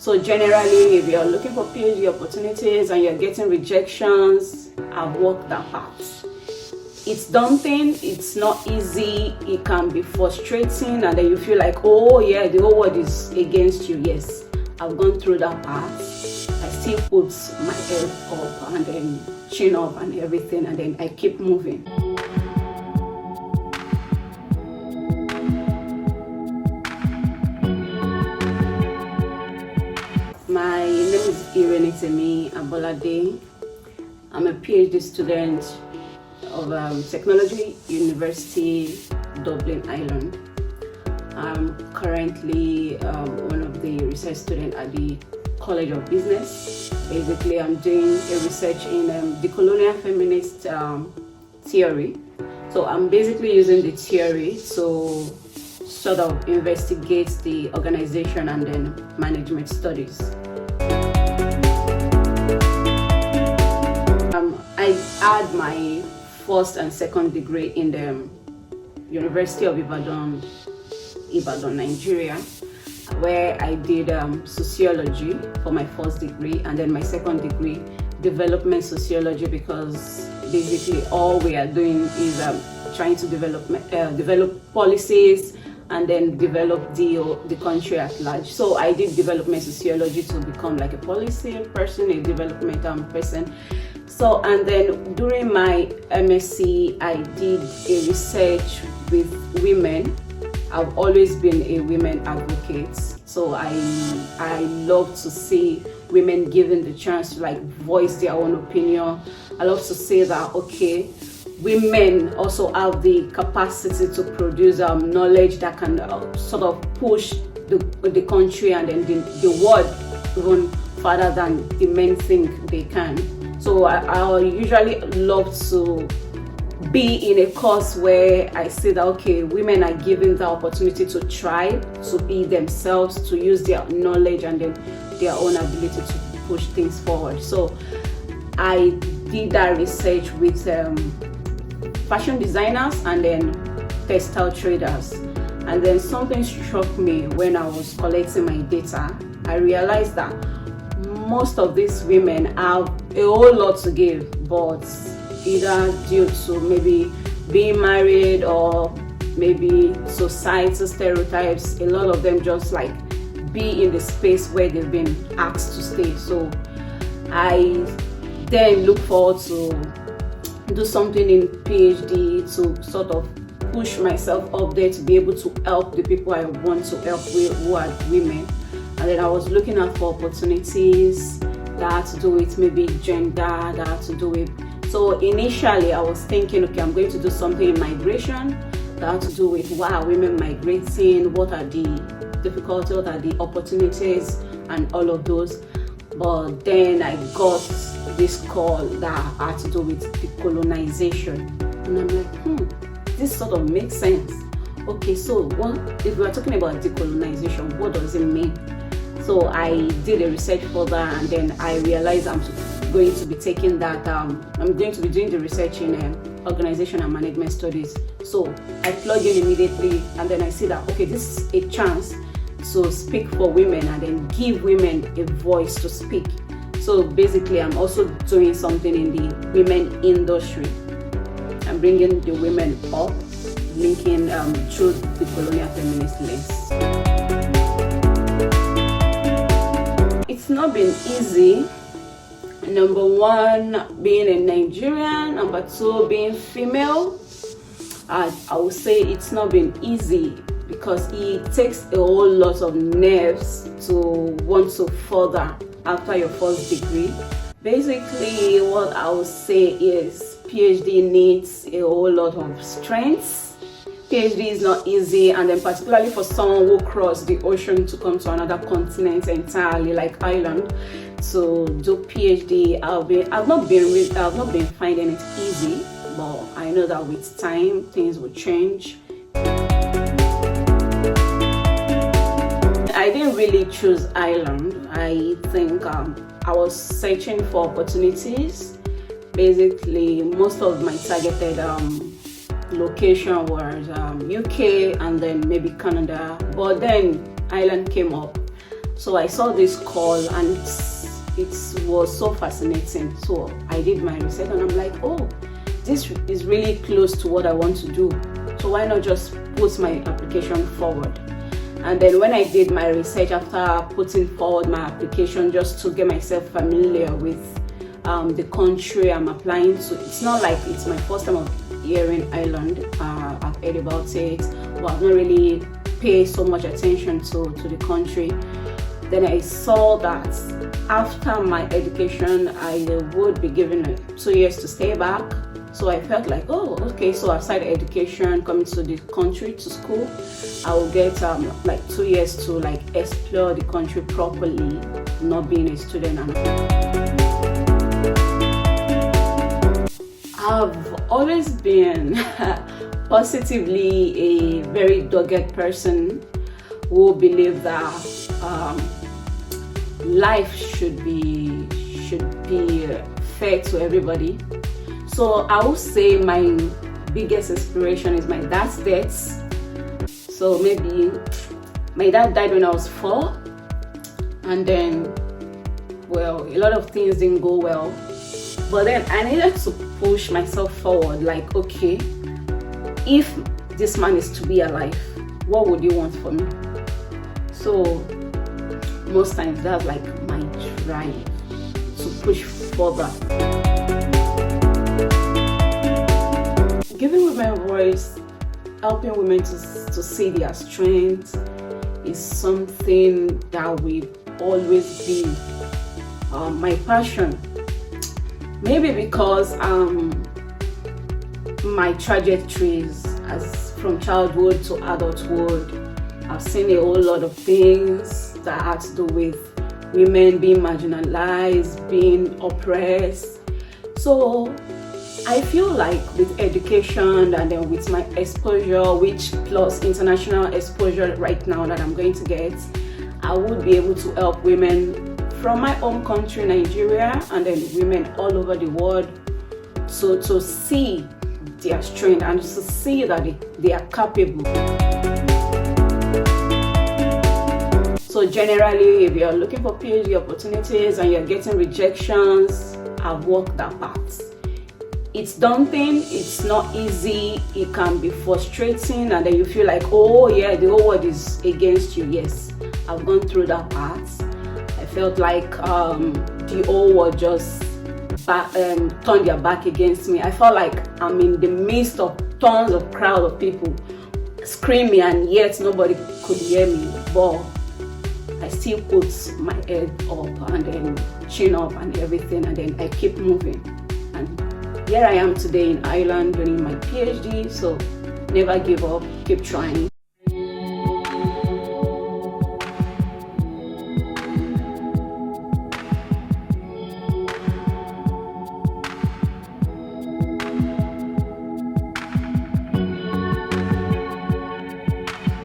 So generally, if you're looking for PhD opportunities and you're getting rejections, I've walked that path. It's daunting, it's not easy, it can be frustrating, and then you feel like, oh yeah, the whole world is against you. Yes, I've gone through that path. I still put my head up and then chin up and everything, and then I keep moving. My name is Irenitemi Abolade. I'm a PhD student of Technology University, Dublin, Ireland. I'm currently one of the research students at the College of Business. Basically, I'm doing a research in decolonial feminist theory. So I'm basically using the theory to sort of investigate the organization and then management studies. I had my first and second degree in the University of Ibadan, Nigeria, where I did sociology for my first degree, and then my second degree, development sociology, because basically all we are doing is trying to develop policies and then develop the country at large. So I did development sociology to become like a policy person, a development person. So, and then during my MSc, I did a research with women. I've always been a women advocate. So I love to see women given the chance to like voice their own opinion. I love to say that, okay, women also have the capacity to produce knowledge that can sort of push the country and then the world even further than the men think they can. So I usually love to be in a course where I see that, okay, women are given the opportunity to try, to be themselves, to use their knowledge and then their own ability to push things forward. So I did that research with fashion designers and then textile traders. And then something struck me when I was collecting my data. I realized that most of these women have a whole lot to give, but either due to maybe being married or maybe societal stereotypes, a lot of them just like be in the space where they've been asked to stay. So I then look forward to do something in PhD to sort of push myself up there to be able to help the people I want to help with, who are women. And then I was looking out for opportunities that had to do with maybe gender, that had to do with. So initially I was thinking, okay, I'm going to do something in migration that had to do with why are women migrating, what are the difficulties, what are the opportunities, and all of those. But then I got this call that had to do with decolonization, and I'm like, this sort of makes sense. Okay, so what if we are talking about decolonization? What does it mean? So I did a research further, and then I realized I'm going to be taking that. I'm going to be doing the research in organization and management studies. So I plug in immediately, and then I see that, okay, this is a chance to speak for women and then give women a voice to speak. So basically, I'm also doing something in the women industry. I'm bringing the women up, linking through the colonial feminist lens. It's not been easy. Number one, being a Nigerian. Number two, being female. I would say it's not been easy because it takes a whole lot of nerves to want to further after your first degree. Basically, what I would say is PhD needs a whole lot of strength. PhD is not easy, and then particularly for someone who crossed the ocean to come to another continent entirely, like Ireland, to do PhD. I've not been finding it easy, but I know that with time things will change. I didn't really choose Ireland. I think I was searching for opportunities. Basically, most of my targeted location was UK and then maybe Canada, but then Ireland came up. So I saw this call and it was so fascinating. So I did my research and I'm like, oh, this is really close to what I want to do. So why not just put my application forward? And then when I did my research after putting forward my application, just to get myself familiar with the country I'm applying to, it's not like it's my first time of hearing Ireland. I've heard about it, but I've not really paid so much attention to the country. Then I saw that after my education, I would be given 2 years to stay back. So I felt like, oh, okay, so outside education, coming to the country, to school, I will get like 2 years to like explore the country properly, not being a student. I've always been positively a very dogged person who believe that life should be fair to everybody. So I would say my biggest inspiration is my dad's death. So maybe my dad died when I was 4, and then, well, a lot of things didn't go well. But then I needed to push myself forward, like, okay, if this man is to be alive, what would you want for me? So most times that's like my drive to push further. Giving women a voice, helping women to see their strength is something that will always be my passion. Maybe because my trajectories as from childhood to adulthood, I've seen a whole lot of things that have to do with women being marginalized, being oppressed. So I feel like with education and then with my exposure, which plus international exposure right now that I'm going to get, I would be able to help women from my home country, Nigeria, and then women all over the world to see their strength and to see that they are capable. So generally, if you're looking for PhD opportunities and you're getting rejections, I've walked that path. It's daunting, it's not easy, it can be frustrating, and then you feel like, oh yeah, the whole world is against you. Yes, I've gone through that path. I felt like the whole world just turned their back against me. I felt like I'm in the midst of tons of crowd of people screaming, and yet nobody could hear me. But I still put my head up and then chin up and everything, and then I keep moving. And here I am today in Ireland doing my PhD, so never give up, keep trying.